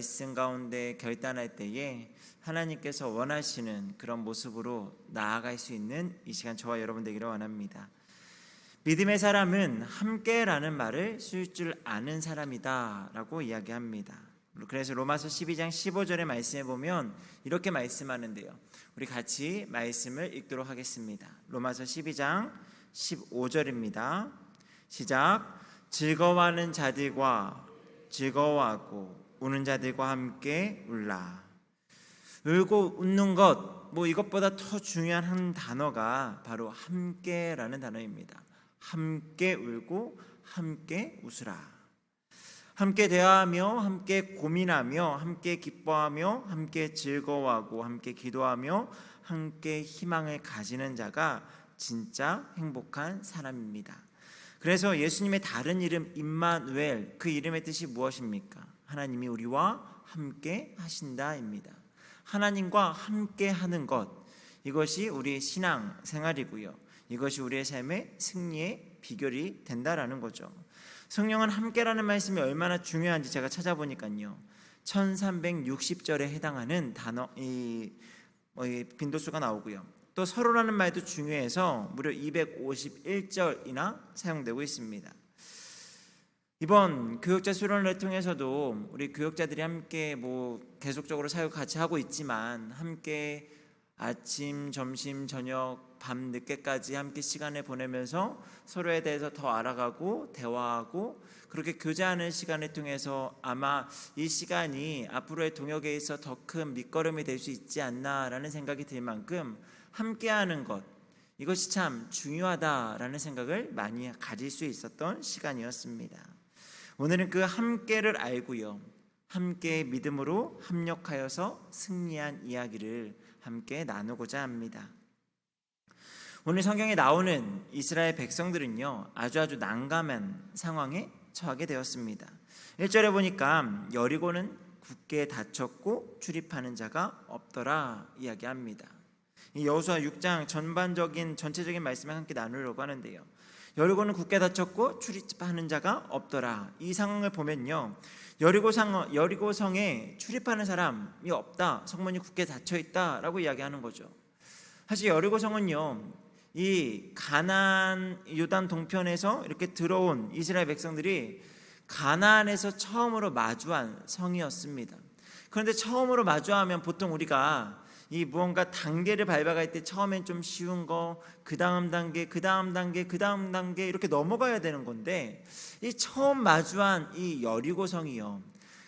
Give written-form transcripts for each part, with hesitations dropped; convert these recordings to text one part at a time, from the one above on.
말씀 가운데 결단할 때에 하나님께서 원하시는 그런 모습으로 나아갈 수 있는 이 시간 저와 여러분 되기를 원합니다. 믿음의 사람은 함께라는 말을 쓸 줄 아는 사람이다 라고 이야기합니다. 그래서 로마서 12장 15절의 말씀에 보면 이렇게 말씀하는데요, 우리 같이 말씀을 읽도록 하겠습니다. 로마서 12장 15절입니다. 시작. 즐거워하는 자들과 즐거워하고 우는 자들과 함께 울라. 울고 웃는 것, 이것보다 더 중요한 한 단어가 바로 함께라는 단어입니다. 함께 울고 함께 웃으라. 함께 대화하며 함께 고민하며 함께 기뻐하며 함께 즐거워하고 함께 기도하며 함께 희망을 가지는 자가 진짜 행복한 사람입니다. 그래서 예수님의 다른 이름 임마누엘, 그 이름의 뜻이 무엇입니까? 하나님이 우리와 함께 하신다입니다. 하나님과 함께 하는 것, 이것이 우리의 신앙 생활이고요, 이것이 우리의 삶의 승리의 비결이 된다라는 거죠. 성령은 함께라는 말씀이 얼마나 중요한지 제가 찾아보니까요, 1360절에 해당하는 단어, 빈도수가 나오고요, 또 서로라는 말도 중요해서 무려 251절이나 사용되고 있습니다. 이번 교역자 수련회를 통해서도 우리 교역자들이 함께 계속적으로 사역 같이 하고 있지만, 함께 아침, 점심, 저녁, 밤 늦게까지 함께 시간을 보내면서 서로에 대해서 더 알아가고 대화하고 그렇게 교제하는 시간을 통해서 아마 이 시간이 앞으로의 동역에 있어 더 큰 밑거름이 될 수 있지 않나라는 생각이 들 만큼 함께하는 것, 이것이 참 중요하다라는 생각을 많이 가질 수 있었던 시간이었습니다. 오늘은 그 함께를 알고요, 함께 믿음으로 합력하여서 승리한 이야기를 함께 나누고자 합니다. 오늘 성경에 나오는 이스라엘 백성들은요, 아주 난감한 상황에 처하게 되었습니다. 1절에 보니까 여리고는 굳게 닫혔고 출입하는 자가 없더라 이야기합니다. 이 여호수아 6장 전체적인 말씀을 함께 나누려고 하는데요, 여리고는 굳게 닫혔고 출입하는 자가 없더라. 이 상황을 보면요, 여리고성에 출입하는 사람이 없다, 성문이 굳게 닫혀 있다라고 이야기하는 거죠. 사실 여리고성은요, 이 가나안 요단 동편에서 이렇게 들어온 이스라엘 백성들이 가나안에서 처음으로 마주한 성이었습니다. 그런데 처음으로 마주하면 보통 우리가 이 무언가 단계를 밟아갈 때 처음엔 좀 쉬운 거, 그 다음 단계, 그 다음 단계, 그 다음 단계 이렇게 넘어가야 되는 건데, 이 처음 마주한 이 여리고성이요,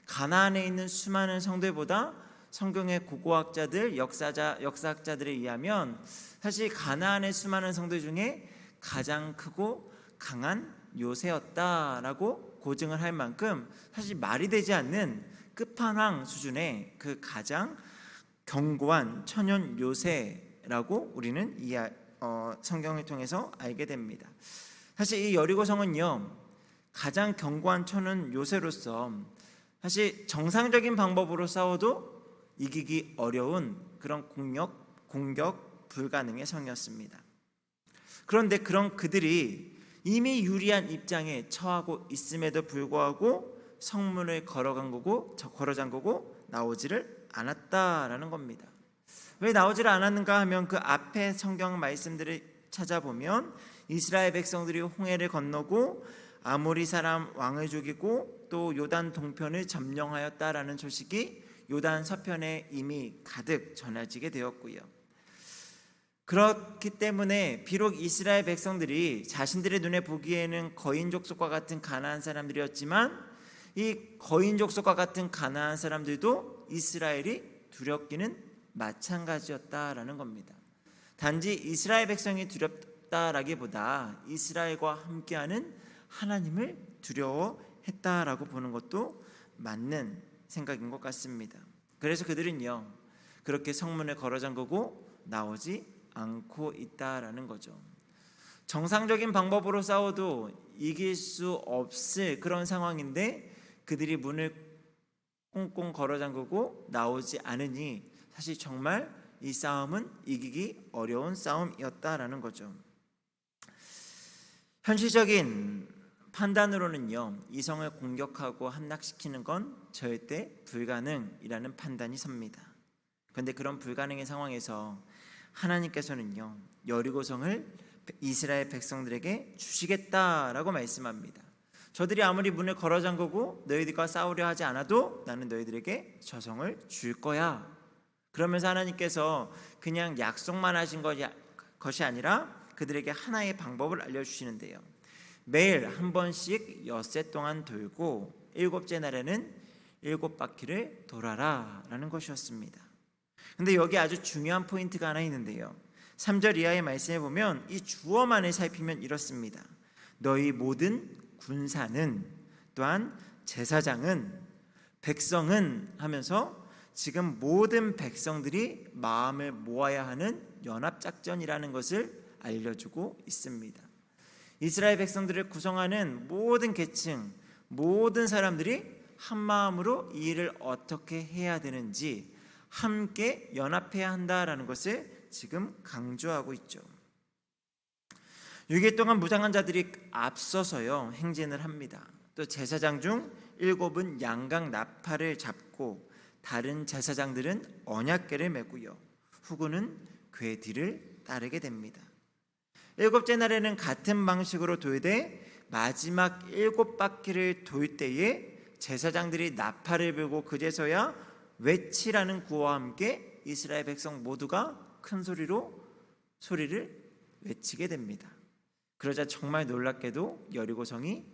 가나안에 있는 수많은 성들보다 성경의 고고학자들, 역사학자들에 의하면 사실 가나안의 수많은 성들 중에 가장 크고 강한 요새였다라고 고증을 할 만큼 사실 말이 되지 않는 끝판왕 수준의 그 가장 견고한 천연 요새라고 우리는 성경을 통해서 알게 됩니다. 사실 이 여리고성은요, 가장 견고한 천연 요새로서 사실 정상적인 방법으로 싸워도 이기기 어려운 그런 공격 불가능의 성이었습니다. 그런데 그런 그들이 이미 유리한 입장에 처하고 있음에도 불구하고 성문을 걸어 잠그고 나오지를 않았다라는 겁니다. 왜 나오지를 않았는가 하면 그 앞에 성경 말씀들을 찾아보면 이스라엘 백성들이 홍해를 건너고 아모리 사람 왕을 죽이고 또 요단 동편을 점령하였다라는 소식이 요단 서편에 이미 가득 전해지게 되었고요. 그렇기 때문에 비록 이스라엘 백성들이 자신들의 눈에 보기에는 거인 족속과 같은 가나안 사람들이었지만, 이 거인 족속과 같은 가나안 사람들도 이스라엘이 두렵기는 마찬가지였다라는 겁니다. 단지 이스라엘 백성이 두렵다라기보다 이스라엘과 함께하는 하나님을 두려워했다라고 보는 것도 맞는 생각인 것 같습니다. 그래서 그들은요, 그렇게 성문을 걸어 잠그고 나오지 않고 있다라는 거죠. 정상적인 방법으로 싸워도 이길 수 없을 그런 상황인데 그들이 문을 꽁꽁 걸어 잠그고 나오지 않으니 사실 정말 이 싸움은 이기기 어려운 싸움이었다라는 거죠. 현실적인 판단으로는요, 이 성을 공격하고 함락시키는 건 절대 불가능이라는 판단이 섭니다. 그런데 그런 불가능의 상황에서 하나님께서는요, 여리고성을 이스라엘 백성들에게 주시겠다라고 말씀합니다. 저들이 아무리 문을 걸어 잠그고 너희들과 싸우려 하지 않아도 나는 너희들에게 저 성을 줄 거야. 그러면서 하나님께서 그냥 약속만 하신 것이 아니라 그들에게 하나의 방법을 알려주시는데요, 매일 한 번씩 엿새 동안 돌고 일곱째 날에는 7바퀴를 돌아라 라는 것이었습니다. 근데 여기 아주 중요한 포인트가 하나 있는데요, 3절 이하의 말씀에 보면 이 주어만을 살피면 이렇습니다. 너희 모든 군사는, 또한 제사장은, 백성은 하면서 지금 모든 백성들이 마음을 모아야 하는 연합작전이라는 것을 알려주고 있습니다. 이스라엘 백성들을 구성하는 모든 계층, 모든 사람들이 한 마음으로 이 일을 어떻게 해야 되는지 함께 연합해야 한다라는 것을 지금 강조하고 있죠. 6일 동안 무장한 자들이 앞서서요 행진을 합니다. 또 제사장 중 7은 양각 나팔을 잡고 다른 제사장들은 언약궤를 메고요, 후군은 궤 뒤를 따르게 됩니다. 7째 날에는 같은 방식으로 돌되 마지막 7바퀴를 돌 때에 제사장들이 나팔을 불고 그제서야 외치라는 구호와 함께 이스라엘 백성 모두가 큰 소리를 외치게 됩니다. 그러자 정말 놀랍게도 여리고성이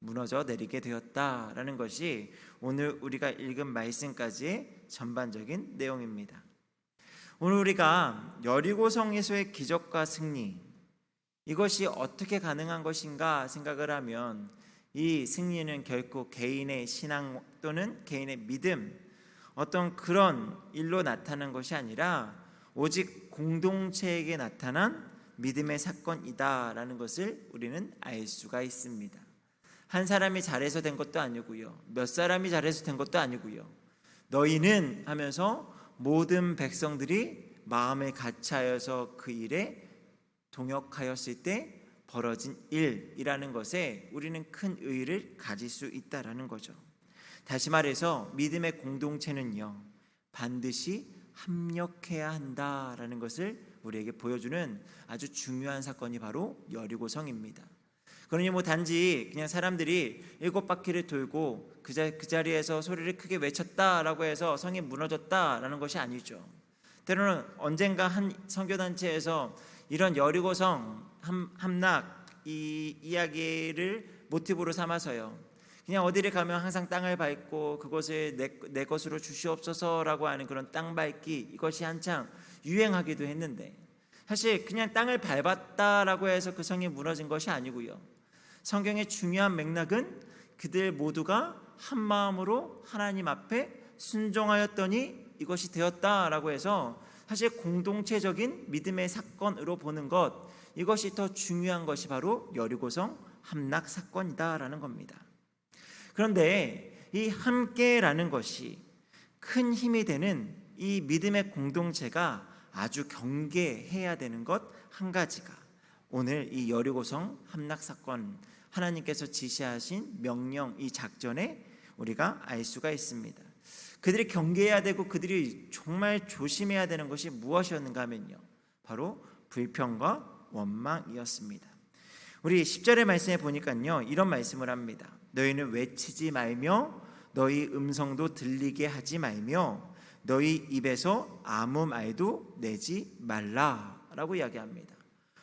무너져 내리게 되었다라는 것이 오늘 우리가 읽은 말씀까지의 전반적인 내용입니다. 오늘 우리가 여리고성에서의 기적과 승리, 이것이 어떻게 가능한 것인가 생각을 하면 이 승리는 결코 개인의 신앙 또는 개인의 믿음, 어떤 그런 일로 나타난 것이 아니라 오직 공동체에게 나타난 믿음의 사건이다라는 것을 우리는 알 수가 있습니다. 한 사람이 잘해서 된 것도 아니고요, 몇 사람이 잘해서 된 것도 아니고요, 너희는 하면서 모든 백성들이 마음을 같이하여서 그 일에 동역하였을 때 벌어진 일이라는 것에 우리는 큰 의의를 가질 수 있다라는 거죠. 다시 말해서 믿음의 공동체는요, 반드시 합력해야 한다라는 것을 우리에게 보여주는 아주 중요한 사건이 바로 여리고성입니다. 그러니 단지 그냥 사람들이 7바퀴를 돌고 그 자리에서 소리를 크게 외쳤다라고 해서 성이 무너졌다라는 것이 아니죠. 때로는 언젠가 한 선교단체에서 이런 여리고성 함락 이 이야기를 모티브로 삼아서요, 그냥 어디를 가면 항상 땅을 밟고 그것을 내 것으로 주시옵소서라고 하는 그런 땅 밟기, 이것이 한창 유행하기도 했는데, 사실 그냥 땅을 밟았다라고 해서 그 성이 무너진 것이 아니고요, 성경의 중요한 맥락은 그들 모두가 한 마음으로 하나님 앞에 순종하였더니 이것이 되었다라고 해서 사실 공동체적인 믿음의 사건으로 보는 것, 이것이 더 중요한 것이 바로 여리고성 함락 사건이다라는 겁니다. 그런데 이 함께라는 것이 큰 힘이 되는 이 믿음의 공동체가 아주 경계해야 되는 것 한 가지가 오늘 이 여리고성 함락 사건, 하나님께서 지시하신 명령, 이 작전에 우리가 알 수가 있습니다. 그들이 경계해야 되고 그들이 정말 조심해야 되는 것이 무엇이었는가 하면요, 바로 불평과 원망이었습니다. 우리 10절의 말씀에 보니까요, 이런 말씀을 합니다. 너희는 외치지 말며 너희 음성도 들리게 하지 말며 너희 입에서 아무 말도 내지 말라라고 이야기합니다.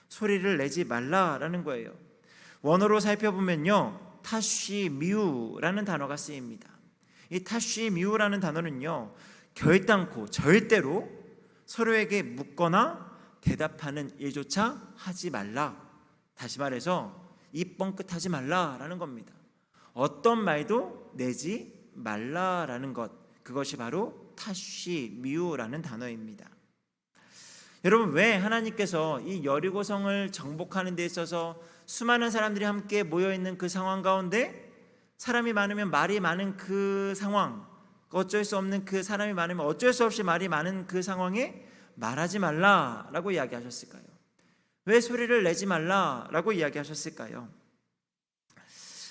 소리를 내지 말라라는 거예요. 원어로 살펴보면요, 타쉬미우라는 단어가 쓰입니다. 이 타쉬미우라는 단어는요, 결단코 절대로 서로에게 묻거나 대답하는 일조차 하지 말라, 다시 말해서 입 뻥끗하지 말라라는 겁니다. 어떤 말도 내지 말라라는 것, 그것이 바로 타쉬미우라는 단어입니다. 여러분, 왜 하나님께서 이 여리고성을 정복하는 데 있어서 수많은 사람들이 함께 모여있는 그 상황 가운데 사람이 많으면 말이 많은 그 상황, 어쩔 수 없는 그 사람이 많으면 어쩔 수 없이 말이 많은 그 상황에 말하지 말라라고 이야기하셨을까요? 왜 소리를 내지 말라라고 이야기하셨을까요?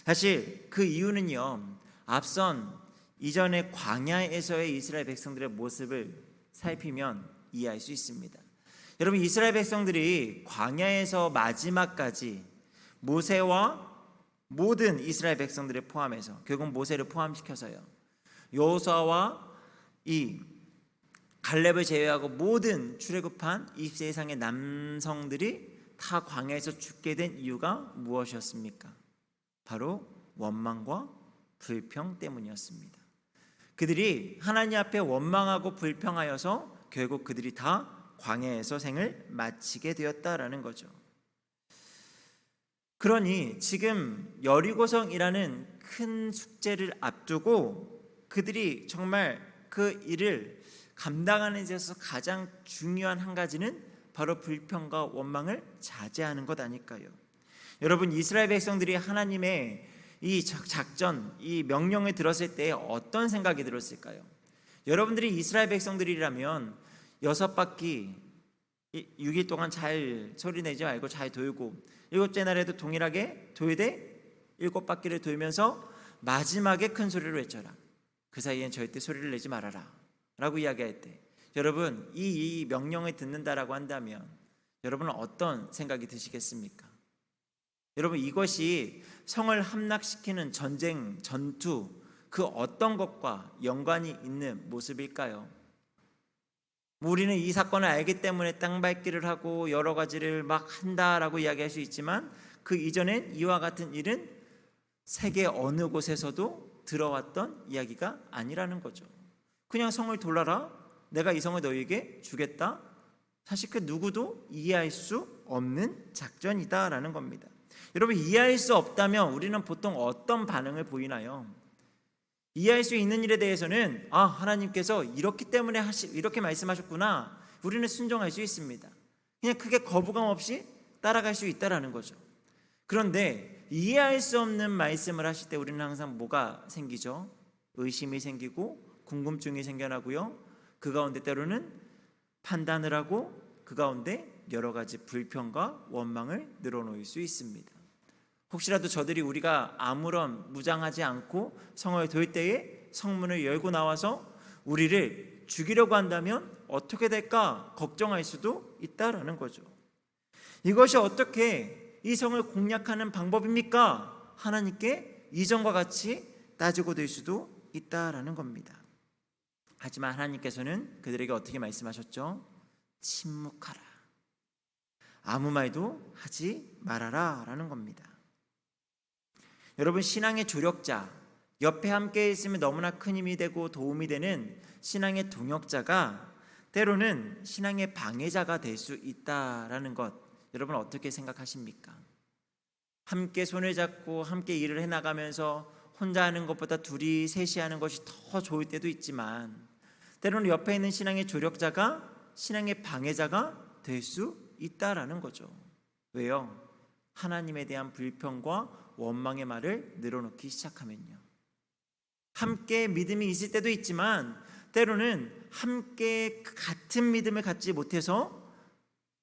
사실 그 이유는요, 앞선 이전의 광야에서의 이스라엘 백성들의 모습을 살피면 이해할 수 있습니다. 여러분, 이스라엘 백성들이 광야에서 마지막까지 모세와 모든 이스라엘 백성들을 포함해서, 결국 모세를 포함시켜서요, 여호수아와 이 갈렙을 제외하고 모든 출애굽한 20세 이상의 남성들이 다 광야에서 죽게 된 이유가 무엇이었습니까? 바로 원망과 불평 때문이었습니다. 그들이 하나님 앞에 원망하고 불평하여서 결국 그들이 다 광야에서 생을 마치게 되었다라는 거죠. 그러니 지금 여리고성이라는 큰 숙제를 앞두고 그들이 정말 그 일을 감당하는 데 있어서 가장 중요한 한 가지는 바로 불평과 원망을 자제하는 것 아닐까요? 여러분, 이스라엘 백성들이 하나님의 이 작전, 이 명령을 들었을 때 어떤 생각이 들었을까요? 여러분들이 이스라엘 백성들이라면 6바퀴 6일 동안 잘 소리내지 말고 잘 돌고 7째 날에도 동일하게 돌되 7바퀴를 돌면서 마지막에 큰 소리로 외쳐라. 그 사이엔 절대 소리를 내지 말아라 라고 이야기할 때, 여러분, 이 명령을 듣는다라고 한다면 여러분은 어떤 생각이 드시겠습니까? 여러분, 이것이 성을 함락시키는 전쟁, 전투, 그 어떤 것과 연관이 있는 모습일까요? 우리는 이 사건을 알기 때문에 땅밟기를 하고 여러 가지를 막 한다라고 이야기할 수 있지만, 그 이전엔 이와 같은 일은 세계 어느 곳에서도 들어왔던 이야기가 아니라는 거죠. 그냥 성을 돌아라, 내가 이 성을 너희에게 주겠다, 사실 그 누구도 이해할 수 없는 작전이다라는 겁니다. 여러분, 이해할 수 없다면 우리는 보통 어떤 반응을 보이나요? 이해할 수 있는 일에 대해서는 하나님께서 이렇기 때문에 이렇게 말씀하셨구나, 우리는 순종할 수 있습니다. 그냥 크게 거부감 없이 따라갈 수 있다라는 거죠. 그런데 이해할 수 없는 말씀을 하실 때 우리는 항상 뭐가 생기죠? 의심이 생기고 궁금증이 생겨나고요, 그 가운데 때로는 판단을 하고 그 가운데 여러 가지 불평과 원망을 늘어놓을 수 있습니다. 혹시라도 우리가 아무런 무장하지 않고 성을 돌 때에 성문을 열고 나와서 우리를 죽이려고 한다면 어떻게 될까 걱정할 수도 있다라는 거죠. 이것이 어떻게 이 성을 공략하는 방법입니까? 하나님께 이전과 같이 따지고 될 수도 있다라는 겁니다. 하지만 하나님께서는 그들에게 어떻게 말씀하셨죠? 침묵하라, 아무 말도 하지 말아라 라는 겁니다. 여러분, 신앙의 조력자, 옆에 함께 있으면 너무나 큰 힘이 되고 도움이 되는 신앙의 동역자가 때로는 신앙의 방해자가 될 수 있다라는 것, 여러분 어떻게 생각하십니까? 함께 손을 잡고 함께 일을 해나가면서 혼자 하는 것보다 둘이 셋이 하는 것이 더 좋을 때도 있지만, 때로는 옆에 있는 신앙의 조력자가 신앙의 방해자가 될 수 있다라는 거죠. 왜요? 하나님에 대한 불평과 원망의 말을 늘어놓기 시작하면요, 함께 믿음이 있을 때도 있지만 때로는 함께 같은 믿음을 갖지 못해서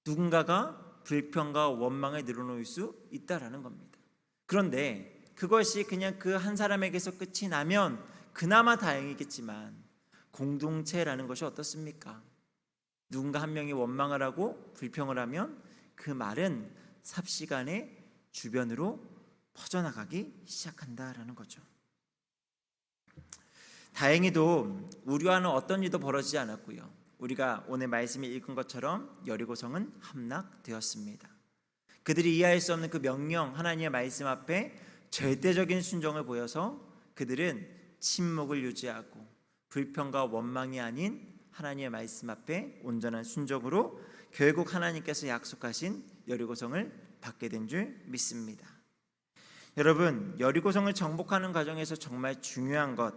누군가가 불평과 원망을 늘어놓을 수 있다라는 겁니다. 그런데 그것이 그냥 그 한 사람에게서 끝이 나면 그나마 다행이겠지만, 공동체라는 것이 어떻습니까? 누군가 한 명이 원망을 하고 불평을 하면 그 말은 삽시간에 주변으로 퍼져나가기 시작한다라는 거죠. 다행히도 우리와는 어떤 일도 벌어지지 않았고요, 우리가 오늘 말씀에 읽은 것처럼 여리고성은 함락되었습니다. 그들이 이해할 수 없는 그 명령, 하나님의 말씀 앞에 절대적인 순종을 보여서 그들은 침묵을 유지하고 불평과 원망이 아닌 하나님의 말씀 앞에 온전한 순종으로 결국 하나님께서 약속하신 여리고성을 받게 된 줄 믿습니다. 여러분, 여리고성을 정복하는 과정에서 정말 중요한 것,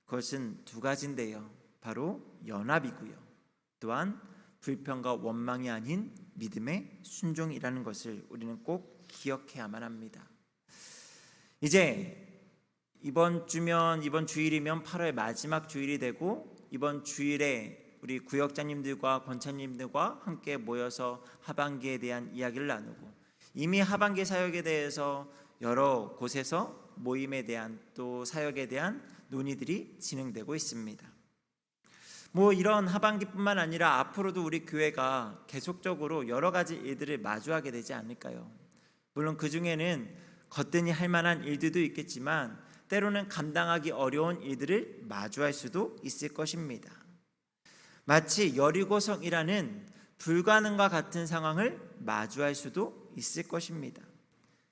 그것은 두 가지인데요, 바로 연합이고요, 또한 불평과 원망이 아닌 믿음의 순종이라는 것을 우리는 꼭 기억해야만 합니다. 이제 이번 주일이면 8월 마지막 주일이 되고, 이번 주일에 우리 구역장님들과 권사님들과 함께 모여서 하반기에 대한 이야기를 나누고, 이미 하반기 사역에 대해서 여러 곳에서 모임에 대한 또 사역에 대한 논의들이 진행되고 있습니다. 이런 하반기뿐만 아니라 앞으로도 우리 교회가 계속적으로 여러 가지 일들을 마주하게 되지 않을까요? 물론 그 중에는 거뜬히 할 만한 일들도 있겠지만 때로는 감당하기 어려운 일들을 마주할 수도 있을 것입니다. 마치 여리고성이라는 불가능과 같은 상황을 마주할 수도 있을 것입니다.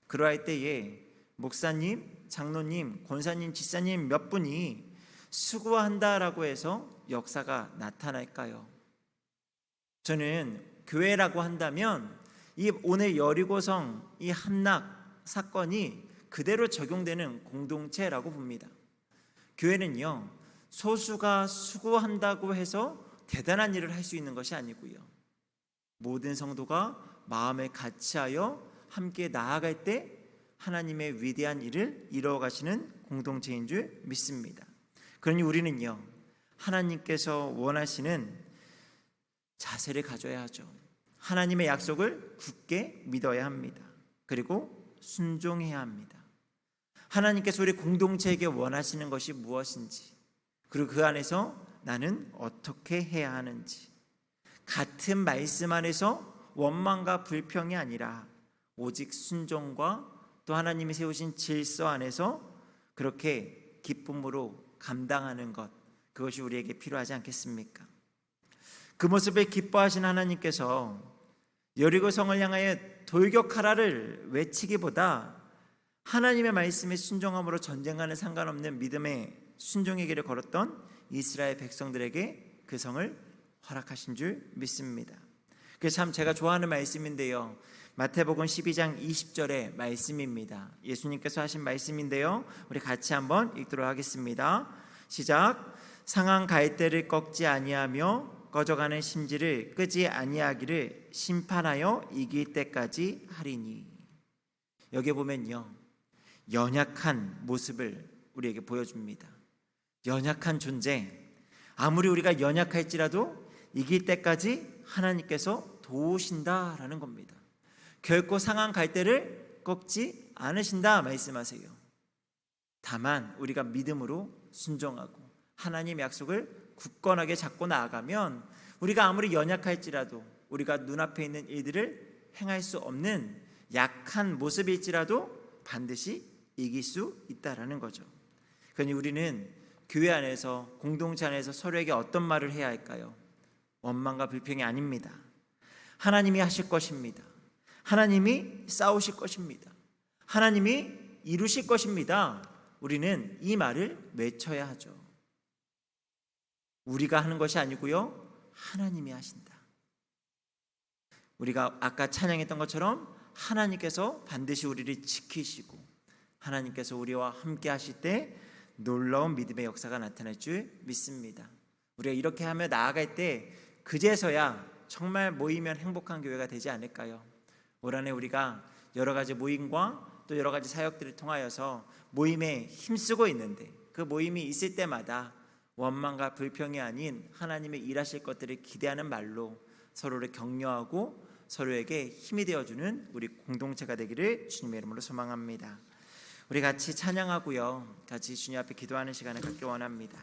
그러할 때에 목사님, 장로님, 권사님, 지사님 몇 분이 수고한다라고 해서 역사가 나타날까요? 저는 교회라고 한다면 이 오늘 여리고성 이 함락 사건이 그대로 적용되는 공동체라고 봅니다. 교회는요, 소수가 수고한다고 해서 대단한 일을 할 수 있는 것이 아니고요, 모든 성도가 마음을 같이하여 함께 나아갈 때 하나님의 위대한 일을 이루어 가시는 공동체인 줄 믿습니다. 그러니 우리는요, 하나님께서 원하시는 자세를 가져야 하죠. 하나님의 약속을 굳게 믿어야 합니다. 그리고 순종해야 합니다. 하나님께서 우리 공동체에게 원하시는 것이 무엇인지, 그리고 그 안에서 나는 어떻게 해야 하는지, 같은 말씀 안에서 원망과 불평이 아니라 오직 순종과 또 하나님이 세우신 질서 안에서 그렇게 기쁨으로 감당하는 것, 그것이 우리에게 필요하지 않겠습니까? 그 모습을 기뻐하신 하나님께서 여리고성을 향하여 돌격하라를 외치기보다 하나님의 말씀에 순종함으로 전쟁과는 상관없는 믿음의 순종의 길을 걸었던 이스라엘 백성들에게 그 성을 허락하신 줄 믿습니다. 그래서 참 제가 좋아하는 말씀인데요, 마태복음 12장 20절의 말씀입니다. 예수님께서 하신 말씀인데요, 우리 같이 한번 읽도록 하겠습니다. 시작. 상한 갈대를 꺾지 아니하며 꺼져가는 심지를 끄지 아니하기를 심판하여 이길 때까지 하리니. 여기 보면요, 연약한 모습을 우리에게 보여줍니다. 연약한 존재, 아무리 우리가 연약할지라도 이길 때까지 하나님께서 도우신다라는 겁니다. 결코 상한 갈대를 꺾지 않으신다 말씀하세요. 다만 우리가 믿음으로 순종하고 하나님의 약속을 굳건하게 잡고 나아가면 우리가 아무리 연약할지라도, 우리가 눈앞에 있는 일들을 행할 수 없는 약한 모습일지라도 반드시 이길 수 있다라는 거죠. 그러니 우리는 교회 안에서, 공동체 안에서 서로에게 어떤 말을 해야 할까요? 원망과 불평이 아닙니다. 하나님이 하실 것입니다. 하나님이 싸우실 것입니다. 하나님이 이루실 것입니다. 우리는 이 말을 외쳐야 하죠. 우리가 하는 것이 아니고요, 하나님이 하신다. 우리가 아까 찬양했던 것처럼 하나님께서 반드시 우리를 지키시고 하나님께서 우리와 함께 하실 때 놀라운 믿음의 역사가 나타날 줄 믿습니다. 우리가 이렇게 하며 나아갈 때 그제서야 정말 모이면 행복한 교회가 되지 않을까요? 올 한해 우리가 여러 가지 모임과 또 여러 가지 사역들을 통하여서 모임에 힘쓰고 있는데, 그 모임이 있을 때마다 원망과 불평이 아닌 하나님의 일하실 것들을 기대하는 말로 서로를 격려하고 서로에게 힘이 되어주는 우리 공동체가 되기를 주님의 이름으로 소망합니다. 우리 같이 찬양하고요, 같이 주님 앞에 기도하는 시간을 갖기 원합니다.